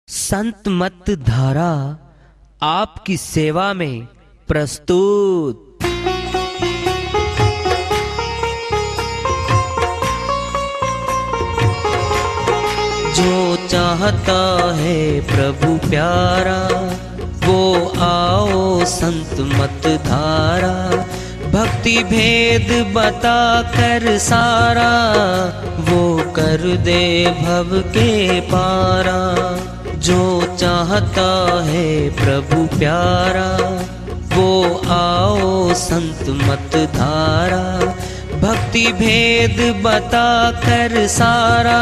संत मत धारा आपकी सेवा में प्रस्तुत। जो चाहता है प्रभु प्यारा वो आओ संत मत धारा। भक्ति भेद बता कर सारा वो कर दे भव के पारा। जो चाहता है प्रभु प्यारा वो आओ संत मत धारा। भक्ति भेद बता कर सारा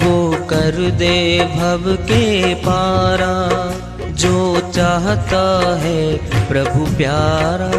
वो कर दे भव के पारा। जो चाहता है प्रभु प्यारा।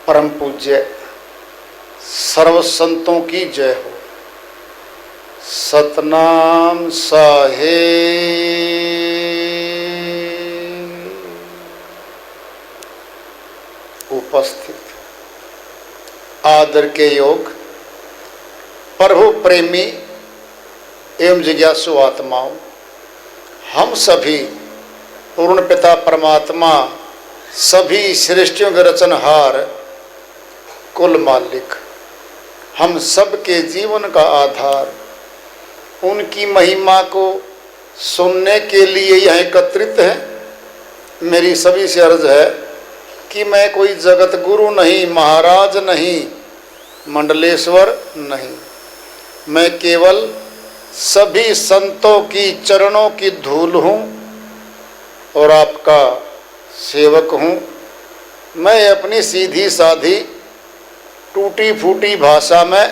परम पूज्य सर्व संतों की जय हो। सतनाम साहेब। उपस्थित आदर के योग प्रभु प्रेमी एवं जिज्ञासु आत्माओं, हम सभी पूर्ण पिता परमात्मा सभी सृष्टियों के रचनहार कुल मालिक, हम सब के जीवन का आधार, उनकी महिमा को सुनने के लिए यहाँ एकत्रित हैं। मेरी सभी से अर्ज है कि मैं कोई जगत गुरु नहीं, महाराज नहीं, मंडलेश्वर नहीं, मैं केवल सभी संतों की चरणों की धूल हूँ और आपका सेवक हूँ। मैं अपनी सीधी साधी टूटी फूटी भाषा में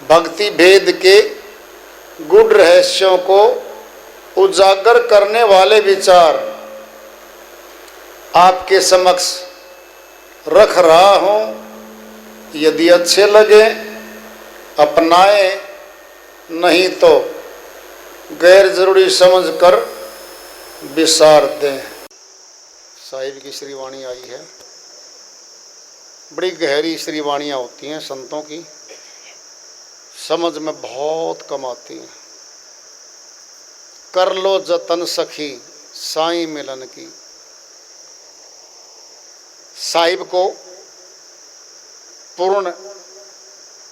भक्ति भेद के गूढ़ रहस्यों को उजागर करने वाले विचार आपके समक्ष रख रहा हूँ। यदि अच्छे लगे अपनाएं, नहीं तो गैर जरूरी समझकर विसार दें। साहिब की श्रीवाणी आई है। बड़ी गहरी श्रीवाणियाँ होती हैं संतों की, समझ में बहुत कम आती हैं। कर लो जतन सखी साईं मिलन की। साहिब को पूर्ण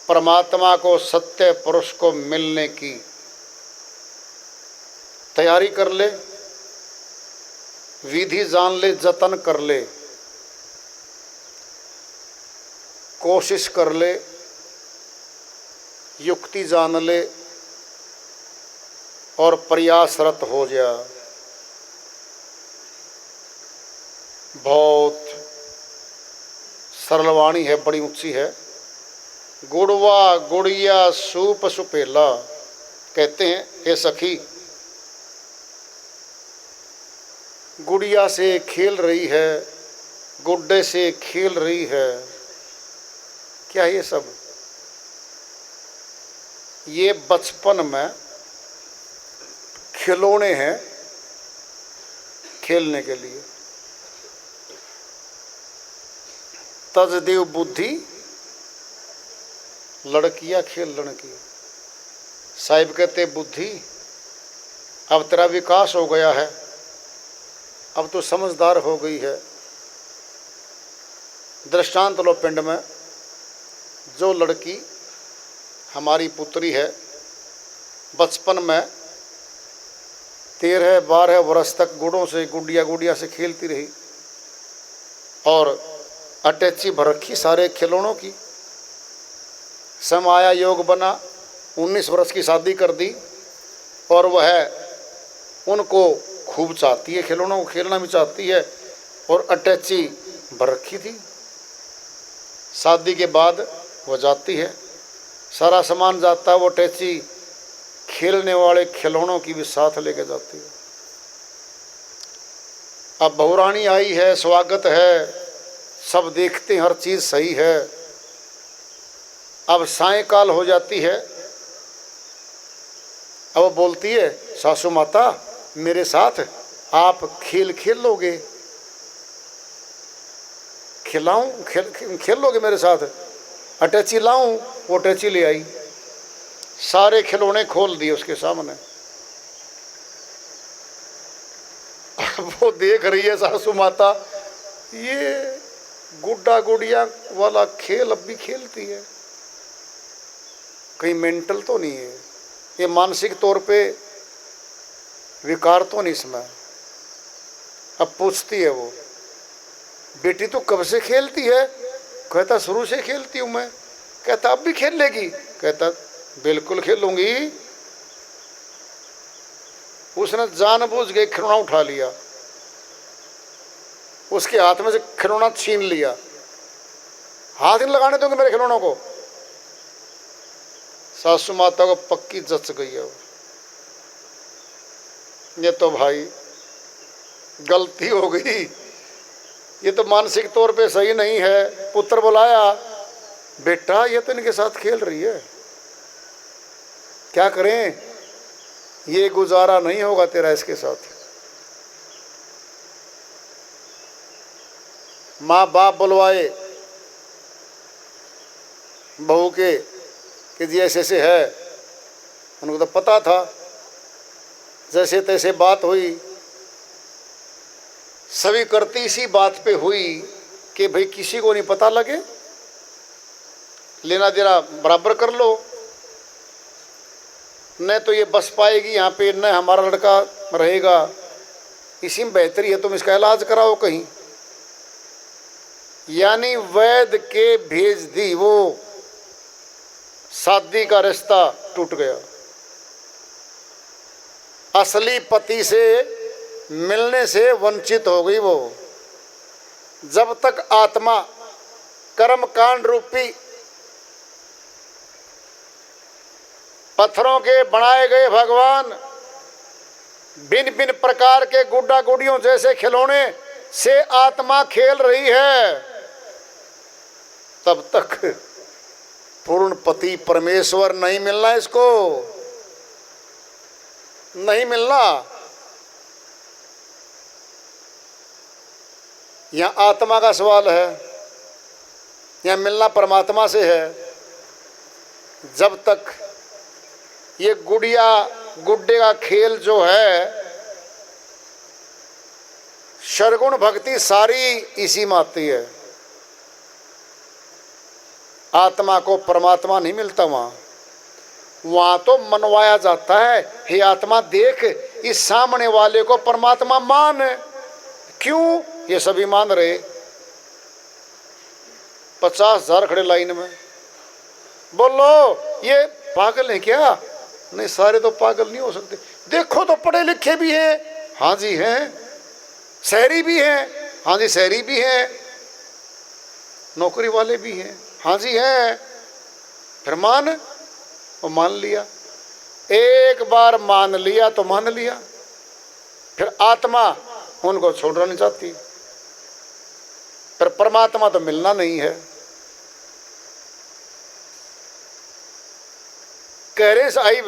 परमात्मा को, सत्य पुरुष को मिलने की तैयारी कर ले, विधि जान ले, जतन कर ले, कोशिश कर ले, युक्ति जान ले और प्रयासरत हो जा। बहुत सरल वाणी है, बड़ी ऊंची है। गुड़वा गुड़िया सूप सुपेला, कहते हैं हे सखी, गुड़िया से खेल रही है, गुड्डे से खेल रही है। क्या ये सब? ये बचपन में खिलौने हैं खेलने के लिए। तज देव बुद्धि लड़कियां खेल लड़की। साहिब कहते बुद्धि, अब तेरा विकास हो गया है, अब तो समझदार हो गई है। दृष्टांत लो, पिंड में जो लड़की हमारी पुत्री है, बचपन में 13-12 वर्ष तक गुड़ों से, गुड़िया से खेलती रही और अटैची भर रखी सारे खिलौनों की। समाया योग बना, 19 वर्ष की शादी कर दी और वह उनको खूब चाहती है, खिलौनों को खेलना भी चाहती है और अटैची भर रखी थी। शादी के बाद वो जाती है, सारा सामान जाता है, वो अटैची खेलने वाले खिलौनों की भी साथ लेके जाती है। अब बहुरानी आई है, स्वागत है, सब देखते हैं हर चीज़ सही है। अब सायंकाल हो जाती है, अब वो बोलती है, सासू माता मेरे साथ आप खेल खेल लोगे, खिलाऊं, खेल लोगे मेरे साथ, अटैची लाऊं? वो अटैची ले आई, सारे खिलौने खोल दिए उसके सामने। वो देख रही है सासू माता, ये गुड्डा गुड़िया वाला खेल अब भी खेलती है, कहीं मेंटल तो नहीं है, ये मानसिक तौर पे विकार तो नहीं इसमें। अब पूछती है वो, बेटी तो कब से खेलती है? कहता शुरू से खेलती हूँ मैं। कहता अब भी खेल लेगी? कहता बिल्कुल खेलूंगी। उसने जानबूझ के खिलौना उठा लिया, उसके हाथ में से खिलौना छीन लिया। हाथ नहीं लगाने दोगे मेरे खिलौनों को? सासू माता को पक्की जच गई है, ये तो भाई गलती हो गई, ये तो मानसिक तौर पे सही नहीं है। पुत्र बुलाया, बेटा ये तो इनके साथ खेल रही है, क्या करें, ये गुजारा नहीं होगा तेरा इसके साथ। माँ बाप बुलवाए बहू के कि जी ऐसे ऐसे है, उनको तो पता था, जैसे तैसे बात हुई, सभी करती इसी बात पे हुई कि भाई किसी को नहीं पता लगे, लेना देना बराबर कर लो, न तो ये बस पाएगी यहाँ पे, न हमारा लड़का रहेगा, इसी में बेहतरी है तुम इसका इलाज कराओ कहीं। यानी वैद्य के भेज दी, वो शादी का रिश्ता टूट गया। असली पति से मिलने से वंचित हो गई वो। जब तक आत्मा कर्म कांड रूपी पत्थरों के बनाए गए भगवान भिन्न भिन्न प्रकार के गुड्डा गुड़ियों जैसे खिलौने से आत्मा खेल रही है, तब तक पूर्ण पति परमेश्वर नहीं मिलना, इसको नहीं मिलना। यहाँ आत्मा का सवाल है, यहाँ मिलना परमात्मा से है। जब तक ये गुड़िया गुड्डे का खेल जो है, शरगुण भक्ति सारी इसी में आती है, आत्मा को परमात्मा नहीं मिलता। वहाँ तो मनवाया जाता है, हे आत्मा देख इस सामने वाले को परमात्मा मान। क्यों? ये सभी मान रहे, 50,000 खड़े लाइन में। बोलो ये पागल है क्या? नहीं, सारे तो पागल नहीं हो सकते। देखो तो पढ़े लिखे भी हैं, हाँ जी हैं, शहरी भी हैं, हाँ जी शहरी भी हैं, नौकरी वाले भी हैं, हाँ जी हैं। फिर मान, वो मान लिया, एक बार मान लिया तो मान लिया, फिर आत्मा उनको छोड़ना नहीं चाहती, फिर परमात्मा तो मिलना नहीं है। कह रहे साहिब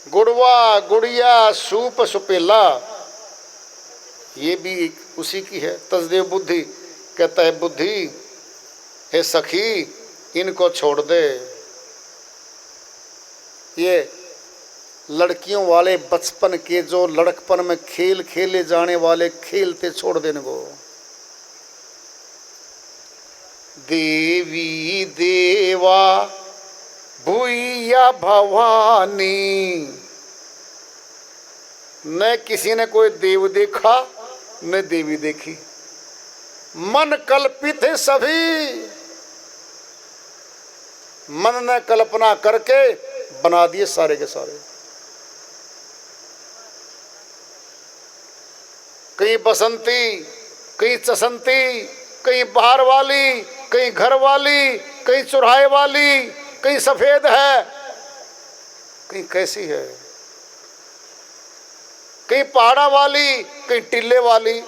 गुड़वा गुड़िया सूप सुपेला, ये भी उसी की है। तसदेव बुद्धि कहता है, बुद्धि हे सखी इनको छोड़ दे, ये लड़कियों वाले बचपन के जो लड़कपन में खेल खेले जाने वाले खेलते छोड़ देने को। देवी देवा भूया भवानी, न किसी ने कोई देव देखा न देवी देखी, मन कल्पित है सभी, मन ने कल्पना करके बना दिए सारे के सारे। कहीं बसंती, कहीं चसंती, कहीं बाहर वाली, कहीं घर वाली, कहीं चुराहे वाली, कहीं सफेद है, कहीं कैसी है, कहीं पहाड़ा वाली, कहीं टिल्ले वाली,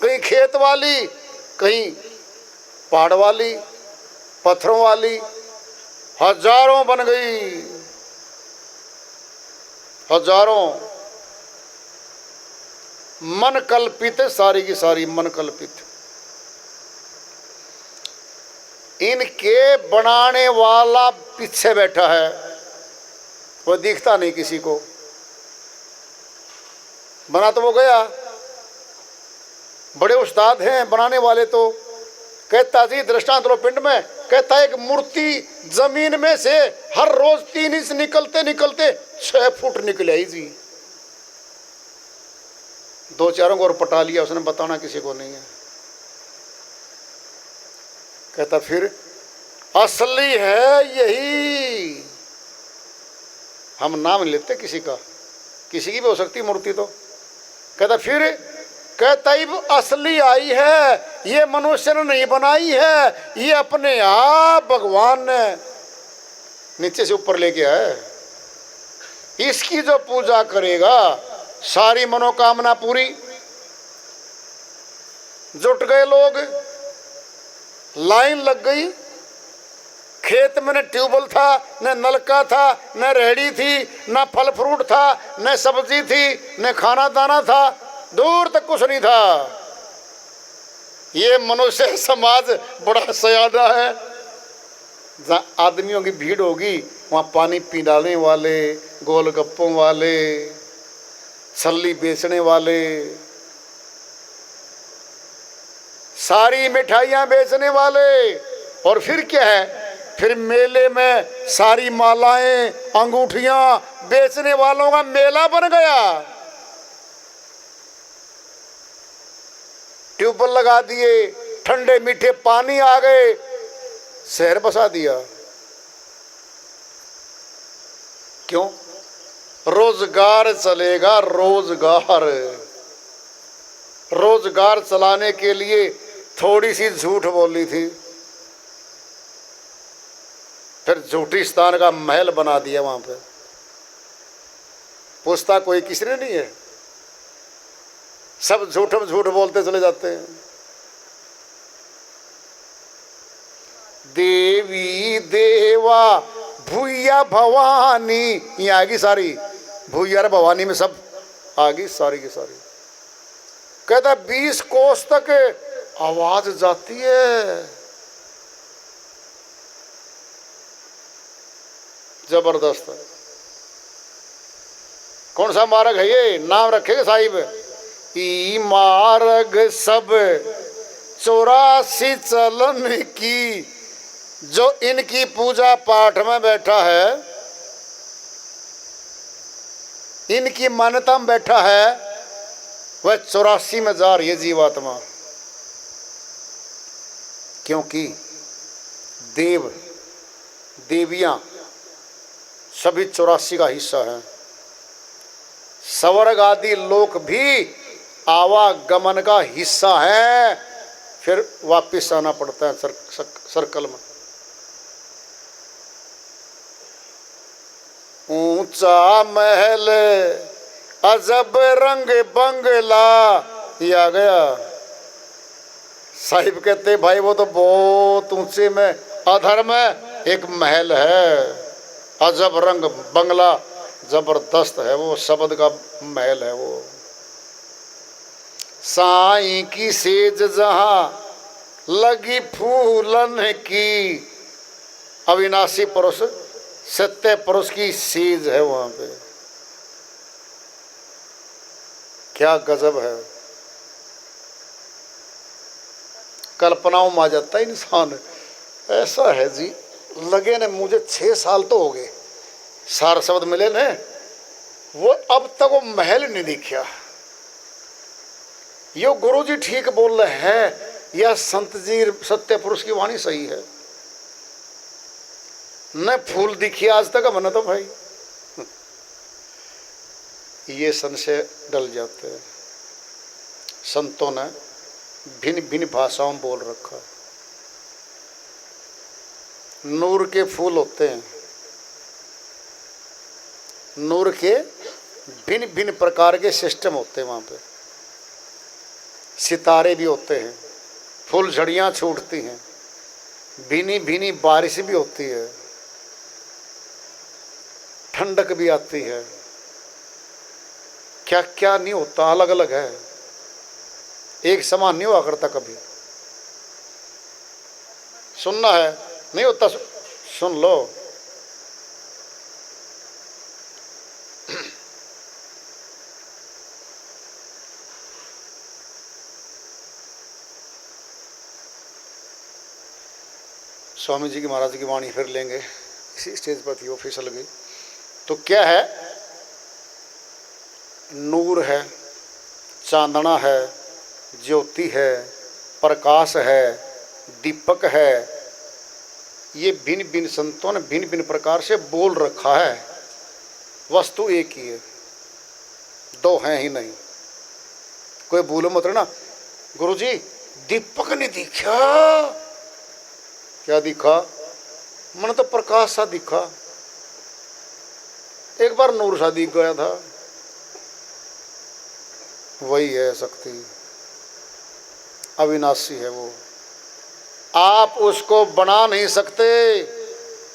कहीं खेत वाली, कहीं पहाड़ वाली, पत्थरों वाली, हजारों बन गई, हजारों। मन कल्पित है, सारी की सारी मन कल्पित। इनके बनाने वाला पीछे बैठा है, वो दिखता नहीं किसी को। बना तो वो गया, बड़े उस्ताद हैं बनाने वाले। तो कहता जी दृष्टांत लो पिंड में, कहता है एक मूर्ति जमीन में से हर रोज 3 इंच निकलते निकलते 6 फुट निकले ही जी। 2-4 को और पटा लिया उसने, बताना किसी को नहीं है। कहता फिर असली है यही। हम नाम नहीं लेते किसी का, किसी की भी हो सकती मूर्ति तो। कहता फिर, कहता असली आई है, ये मनुष्य ने नहीं बनाई है, ये अपने आप भगवान ने नीचे से ऊपर लेके आए। इसकी जो पूजा करेगा सारी मनोकामना पूरी। जुट गए लोग, लाइन लग गई। खेत में न ट्यूबवेल था, न नलका था, न रेहड़ी थी, न फल फ्रूट था, न सब्जी थी, न खाना दाना था, दूर तक कुछ नहीं था। ये मनुष्य समाज बड़ा सयाना है। जहाँ आदमियों की भीड़ होगी वहाँ पानी पिलाने वाले, गोलगप्पों वाले, छल्ली बेचने वाले, सारी मिठाइयाँ बेचने वाले। और फिर क्या है, फिर मेले में सारी मालाएं, अंगूठियां बेचने वालों का मेला बन गया। ट्यूबवेल लगा दिए, ठंडे मीठे पानी आ गए, शहर बसा दिया। क्यों? रोजगार चलेगा, रोजगार। रोजगार चलाने के लिए थोड़ी सी झूठ बोली थी, फिर झूठी स्थान का महल बना दिया वहां पे। पूछता कोई किसी ने नहीं है, सब झूठ में झूठ बोलते चले जाते हैं। देवी देवा भूया भवानी, ये आ गई सारी, भूया भवानी में सब आ गई सारी की सारी। कहता 20 कोस तक आवाज जाती है, जबरदस्त। कौन सा मार्ग है ये? नाम रखेगा साहिब, ई मार्ग सब 84 चलन की। जो इनकी पूजा पाठ में बैठा है, इनकी मान्यता में बैठा है, वह 84 में जा रही है जीवात्मा। क्योंकि देव देवियां सभी 84 का हिस्सा है। स्वर्ग आदि लोक भी आवागमन का हिस्सा है, फिर वापस आना पड़ता है सर्कल में। ऊंचा महल अजब रंग बंगला, ये आ गया। साहिब कहते भाई वो तो बहुत ऊंचे में अधर में एक महल है, अजब रंग बंगला, जबरदस्त है वो, शब्द का महल है वो। साईं की सेज जहां लगी फूलन की, अविनाशी पुरुष सत्य पुरुष की सेज है वहां पे। क्या गजब है, कल्पनाओं में आ जाता है इंसान। ऐसा है जी, लगे ने मुझे 6 साल तो हो गए, सार शब्द मिले ने, वो अब तक वो महल नहीं दिखा। यो गुरु जी ठीक बोल रहे हैं या संत जी सत्य पुरुष की वाणी सही है? न फूल दिखी आज तक हमने तो भाई। ये संशय डल जाते हैं। संतों ने भिन्न भिन्न भाषाओं में बोल रखा। नूर के फूल होते हैं, नूर के भिन्न भिन्न प्रकार के सिस्टम होते हैं वहाँ पे। सितारे भी होते हैं, फुलझड़ियाँ छूटती हैं, भीनी भीनी बारिश भी होती है, ठंडक भी आती है, क्या क्या नहीं होता, अलग अलग है, एक समान नहीं हुआ करता कभी। सुनना है, नहीं होता, सुन लो। स्वामी जी की, महाराज की वाणी फिर लेंगे, इसी स्टेज पर थी वो, फिसल गई। तो क्या है, नूर है, चांदना है, ज्योति है, प्रकाश है, दीपक है। ये भिन्न भिन्न संतों ने भिन्न भिन्न प्रकार से बोल रखा है, वस्तु एक ही है, दो हैं ही नहीं। कोई भूलो मत ना, गुरुजी दीपक नहीं दिखा, क्या दिखा? मन तो प्रकाश सा दिखा, एक बार नूर सा दिख गया था। वही है शक्ति, अविनाशी है वो। आप उसको बना नहीं सकते,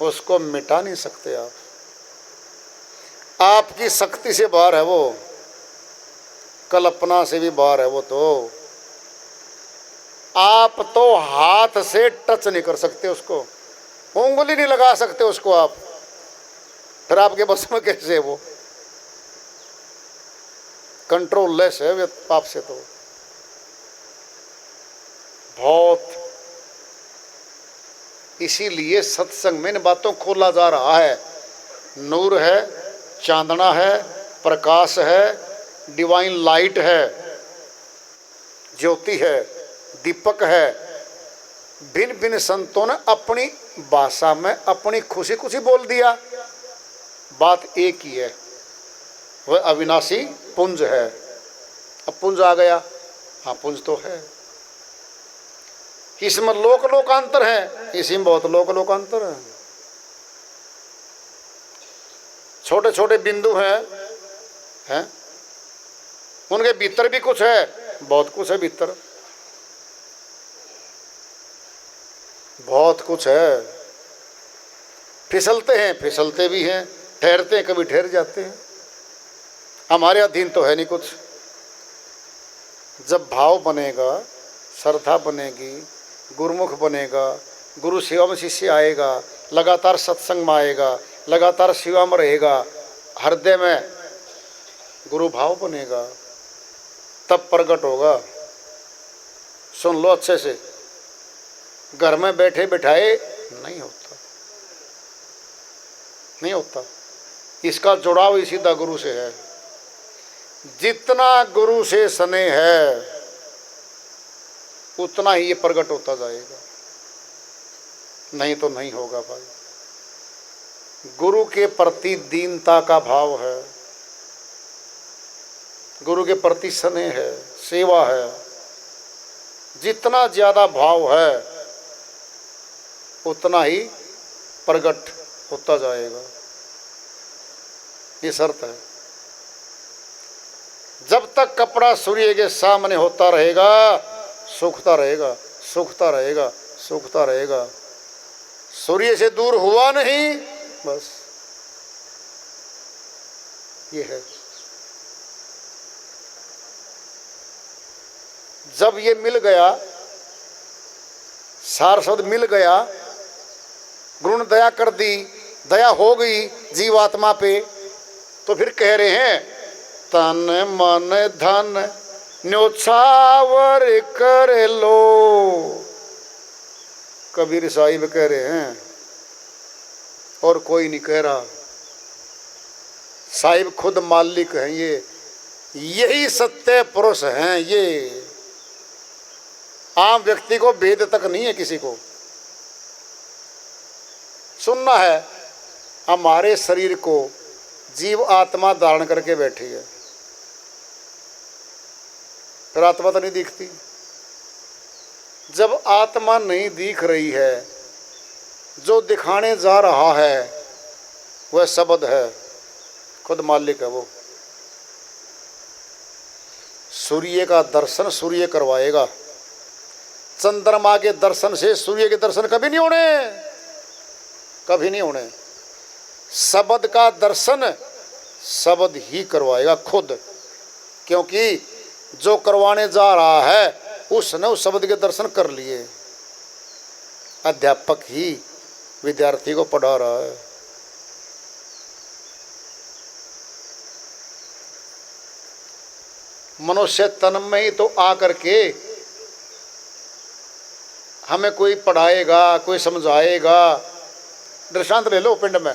उसको मिटा नहीं सकते आप। आपकी शक्ति से बाहर है वो, कल्पना से भी बाहर है वो। तो आप तो हाथ से टच नहीं कर सकते उसको, उंगली नहीं लगा सकते उसको आप, फिर आपके बस में कैसे है वो? कंट्रोल लेस है आप से। तो बहुत, इसीलिए सत्संग में इन बातों को खोला जा रहा है। नूर है, चांदना है, प्रकाश है, डिवाइन लाइट है, ज्योति है, दीपक है। भिन्न भिन्न संतों ने अपनी भाषा में अपनी खुशी खुशी बोल दिया, बात एक ही है, वह अविनाशी पुंज है। अब पुंज आ गया, हाँ पुंज तो है, इसमें लोक लोकांतर है, इसी में बहुत लोक लोकांतर है। छोटे छोटे बिंदु हैं, उनके भीतर भी कुछ है, बहुत कुछ है भीतर, बहुत कुछ है। फिसलते हैं, फिसलते भी हैं, ठहरते हैं, कभी ठहर जाते हैं। हमारे अधीन तो है नहीं कुछ। जब भाव बनेगा, श्रद्धा बनेगी, गुरुमुख बनेगा, गुरु सेवा में शिष्य आएगा, लगातार सत्संग में आएगा, लगातार सेवा में रहेगा, हृदय में गुरु भाव बनेगा, तब प्रकट होगा। सुन लो अच्छे से, घर में बैठे बैठाए नहीं होता, नहीं होता। इसका जुड़ाव ही सीधा गुरु से है। जितना गुरु से स्नेह है उतना ही ये प्रकट होता जाएगा, नहीं तो नहीं होगा भाई। गुरु के प्रति दीनता का भाव है, गुरु के प्रति स्नेह है, सेवा है। जितना ज्यादा भाव है उतना ही प्रकट होता जाएगा, ये शर्त है। जब तक कपड़ा सूर्य के सामने होता रहेगा, सूखता रहेगा, सूखता रहेगा, सूखता रहेगा। सूर्य से दूर हुआ नहीं, बस ये है। जब ये मिल गया, सार शब्द मिल गया, गुरु ने दया कर दी, दया हो गई जीवात्मा पे, तो फिर कह रहे हैं तन मन धन न्योछावर कर लो। कबीर साहिब कह रहे हैं, और कोई नहीं कह रहा। साहिब खुद मालिक हैं, ये यही सत्य पुरुष हैं। ये आम व्यक्ति को भेद तक नहीं है किसी को। सुनना है, हमारे शरीर को जीव आत्मा धारण करके बैठी है, फिर आत्मा तो नहीं दिखती। जब आत्मा नहीं दिख रही है, जो दिखाने जा रहा है वह शब्द है, खुद मालिक है वो। सूर्य का दर्शन सूर्य करवाएगा। चंद्रमा के दर्शन से सूर्य के दर्शन कभी नहीं होने, कभी नहीं होने। शब्द का दर्शन शब्द ही करवाएगा खुद, क्योंकि जो करवाने जा रहा है उसने उस शब्द के दर्शन कर लिए। अध्यापक ही विद्यार्थी को पढ़ा रहा है। मनुष्य तन में ही तो आकर के हमें कोई पढ़ाएगा, कोई समझाएगा। दृष्टांत ले लो, पिंड में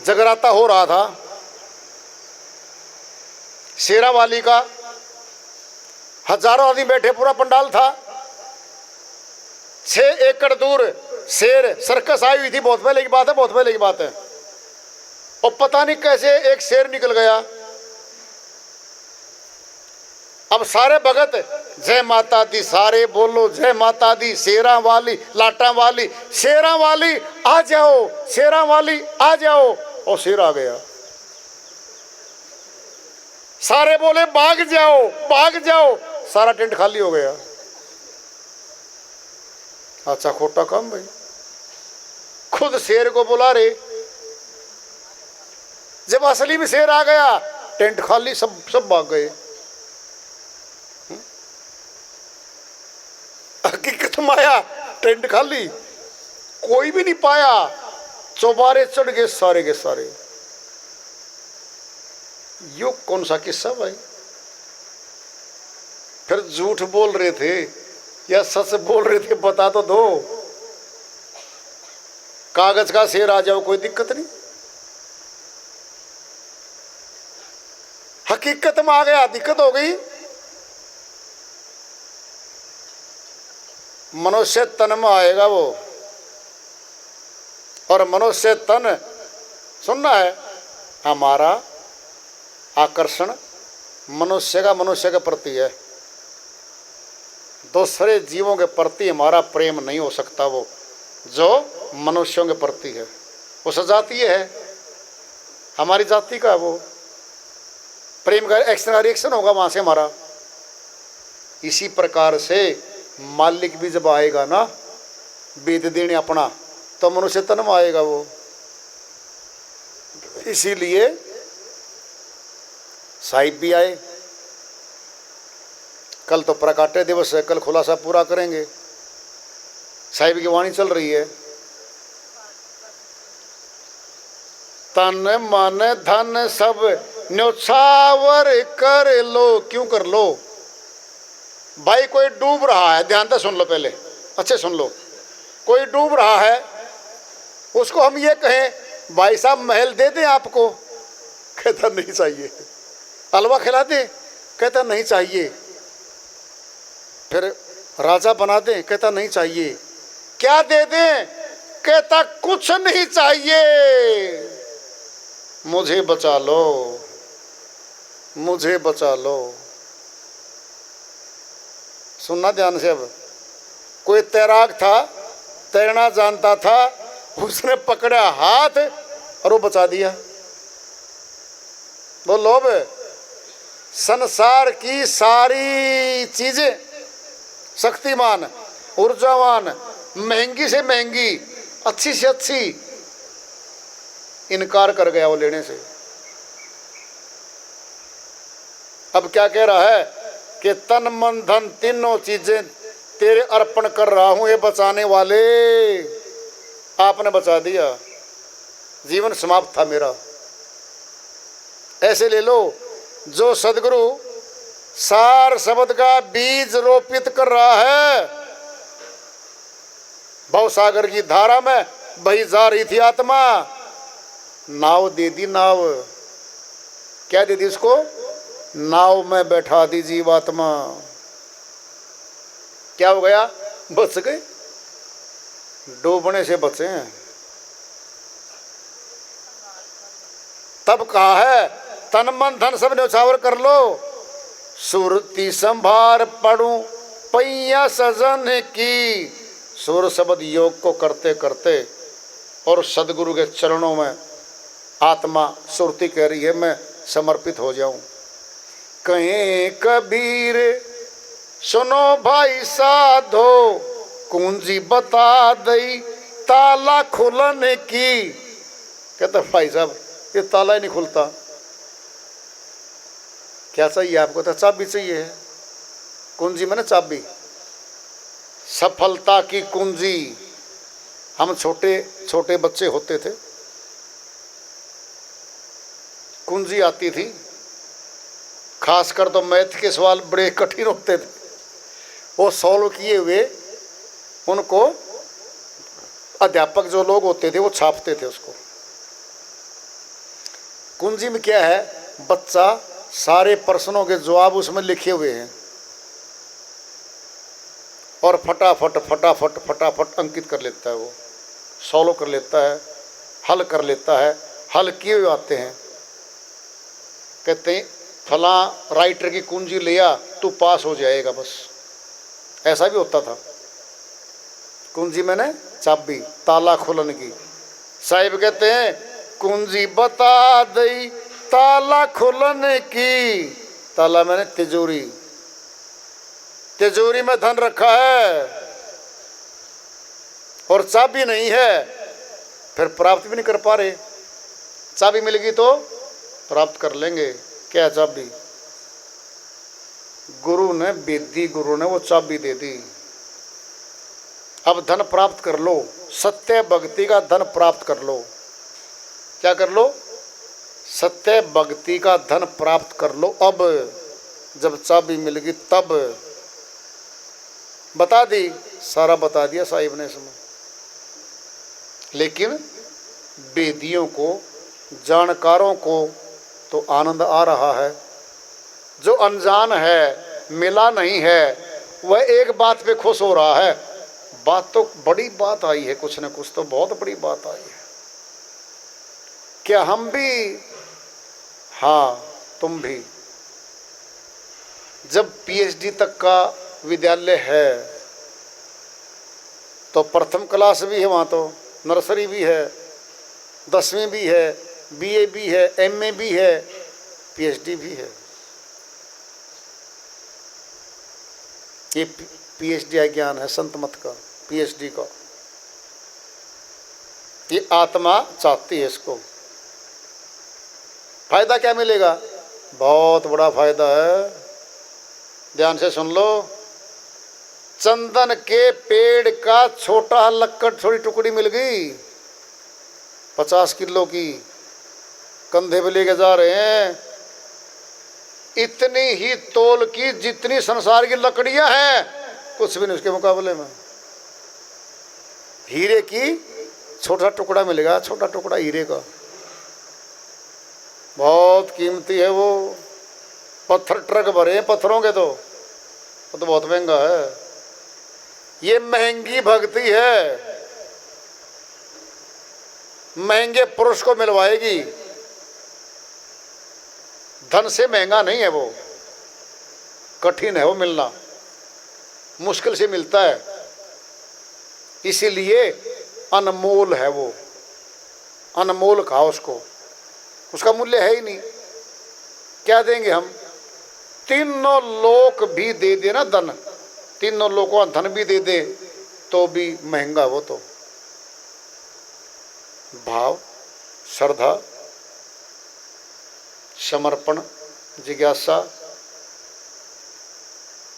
जगराता हो रहा था, शेरावाली का, हजारों आदमी बैठे, पूरा पंडाल था। 6 एकड़ दूर शेर सर्कस आई हुई थी। बहुत पहले की बात है, बहुत पहले की बात है। और पता नहीं कैसे एक शेर निकल गया। अब सारे भगत जय माता दी, सारे बोलो जय माता दी, शेरा वाली, लाटा वाली, शेरा वाली आ जाओ, शेरा वाली आ जाओ। और शेर आ गया। सारे बोले भाग जाओ, भाग जाओ। सारा टेंट खाली हो गया। अच्छा खोटा काम भाई, खुद शेर को बुला रहे। जब असली में शेर आ गया, टेंट खाली, सब भाग गए। हकीकत में आया, टेंट खाली, कोई भी नहीं पाया। चौबारे चढ़ गए सारे के सारे। यो कौन सा किस्सा भाई? फिर झूठ बोल रहे थे या सच बोल रहे थे, बता तो दो। कागज का शेर आ जाओ, कोई दिक्कत नहीं। हकीकत में आ गया, दिक्कत हो गई। मनुष्य तन में आएगा वो, और मनुष्य तन सुनना है, हमारा आकर्षण मनुष्य के प्रति है। दूसरे जीवों के प्रति हमारा प्रेम नहीं हो सकता, वो जो मनुष्यों के प्रति है। वो सजातीय है, हमारी जाति का वो प्रेम का एक्शन का रिएक्शन होगा वहां से हमारा। इसी प्रकार से मालिक भी जब आएगा ना वेद देने अपना, तो मनुष्य तन में आएगा वो। इसीलिए साहिब भी आए। कल तो प्रकाट्य दिवस है, कल खुलासा पूरा करेंगे। साहिब की वाणी चल रही है, तन मन धन सब न्योछावर कर लो। क्यों कर लो भाई? कोई डूब रहा है, ध्यान से सुन लो, पहले अच्छे सुन लो। कोई डूब रहा है, उसको हम ये कहें भाई साहब महल दे दें आपको, कहता नहीं चाहिए। हलवा खिला दे, कहता नहीं चाहिए। फिर राजा बना दे, कहता नहीं चाहिए। क्या दे दें? कहता कुछ नहीं चाहिए, मुझे बचा लो, मुझे बचा लो। सुनना ध्यान से। अब कोई तैराक था, तैरना जानता था, उसने पकड़ा हाथ और वो बचा दिया। वो लोभ, संसार की सारी चीजें शक्तिमान, ऊर्जावान, महंगी से महंगी, अच्छी से अच्छी, इनकार कर गया वो लेने से। अब क्या कह रहा है कि तन मन धन तीनों चीजें तेरे अर्पण कर रहा हूं, ये बचाने वाले। आपने बचा दिया, जीवन समाप्त था मेरा। ऐसे ले लो, जो सदगुरु सार शब्द का बीज रोपित कर रहा है, भवसागर की धारा में बही जा रही थी आत्मा, नाव दे दी। नाव क्या दे दी उसको? नाव में बैठा दी जीवात्मा। क्या हो गया? बच गए, डूबने से बचे हैं। तब कहा है तन मन धन सब न्योछावर कर लो, सुरती संभार पढ़ू पैया सजन की। सुर शब्द योग को करते करते और सदगुरु के चरणों में आत्मा सुरती कह रही है मैं समर्पित हो जाऊं। कहें कबीर सुनो भाई साधो, कुंजी बता दई ताला खुलने की। कहता भाई साहब ये ताला ही नहीं खुलता, क्या चाहिए आपको? तो चाबी चाहिए। कुंजी में ना चाबी, सफलता की कुंजी। हम छोटे छोटे बच्चे होते थे, कुंजी आती थी, खासकर तो मैथ के सवाल बड़े कठिन होते थे, वो सॉल्व किए हुए उनको अध्यापक जो लोग होते थे वो छापते थे उसको। कुंजी में क्या है? बच्चा सारे प्रश्नों के जवाब उसमें लिखे हुए हैं और फटाफट फटाफट फटाफट अंकित कर लेता है, वो सॉल्व कर लेता है, हल कर लेता है, हल किए हुए आते हैं। कहते हैं फलां राइटर की कुंजी लिया तू पास हो जाएगा, बस ऐसा भी होता था। कुंजी मैंने चाबी, ताला खुलन की। साहिब कहते हैं कुंजी बता दई ताला खुलने की। ताला मैंने तिजोरी, तिजोरी में धन रखा है और चाबी नहीं है, फिर प्राप्त भी नहीं कर पा रहे। चाबी मिलेगी तो प्राप्त कर लेंगे। क्या चाबी? गुरु ने वेदी, गुरु ने वो चाबी दे दी। अब धन प्राप्त कर लो, सत्य भक्ति का धन प्राप्त कर लो। क्या कर लो? सत्य भक्ति का धन प्राप्त कर लो। अब जब चाबी मिल गई तब बता दी, सारा बता दिया साहिब ने इसमें। लेकिन वेदियों को, जानकारों को तो आनंद आ रहा है। जो अनजान है, मिला नहीं है, वह एक बात पे खुश हो रहा है। बात तो बड़ी बात आई है, कुछ न कुछ तो बहुत बड़ी बात आई है। क्या हम भी? हाँ तुम भी। जब पीएचडी तक का विद्यालय है तो प्रथम क्लास भी है, वहाँ तो नर्सरी भी है, 10वीं भी है, बीए भी है, एमए भी है, पीएचडी भी है। ये पीएचडी ज्ञान है संत मत का, पीएचडी का। ये आत्मा चाहती है इसको। फायदा क्या मिलेगा? बहुत बड़ा फायदा है, ध्यान से सुन लो। चंदन के पेड़ का छोटा लक्कड़, थोड़ी टुकड़ी मिल गई 50 किलो की, कंधे पे लेके जा रहे हैं, इतनी ही तोल की जितनी संसार की लकड़ियां हैं, कुछ भी नहीं उसके मुकाबले में। हीरे की छोटा टुकड़ा मिलेगा, छोटा टुकड़ा हीरे का, बहुत कीमती है वो। पत्थर ट्रक भरे हैं पत्थरों के, तो वो तो बहुत महंगा है। ये महंगी भक्ति है, महंगे पुरुष को मिलवाएगी। धन से महंगा नहीं है वो, कठिन है वो मिलना, मुश्किल से मिलता है, इसीलिए अनमोल है वो। अनमोल कहा उसको, उसका मूल्य है ही नहीं। क्या देंगे हम? तीनों लोक भी दे दे ना धन, तीनों लोगों का धन भी दे दे तो भी महंगा वो तो। भाव, श्रद्धा, समर्पण, जिज्ञासा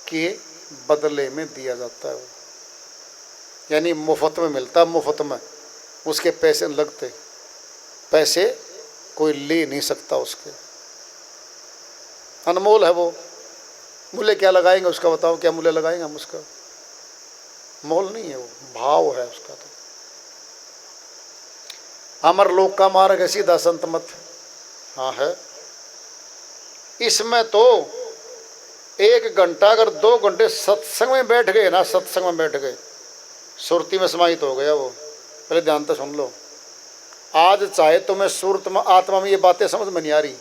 के बदले में दिया जाता है वो, यानी मुफ्त में मिलता, मुफ्त में, उसके पैसे लगते, पैसे कोई ले नहीं सकता उसके, अनमोल है वो। मूल्य क्या लगाएंगे उसका? बताओ क्या मूल्य लगाएंगे हम उसका? मोल नहीं है वो, भाव है उसका। तो अमर लोक का मार्ग है सीधा संत मत, हाँ है। इसमें तो 1 घंटा अगर 2 घंटे सत्संग में बैठ गए ना, सत्संग में बैठ गए, सुरती में समाहित हो गया वो। पहले ध्यान से सुन लो, आज चाहे तुम्हें सुरत में, आत्मा में ये बातें समझ में नहीं आ रही,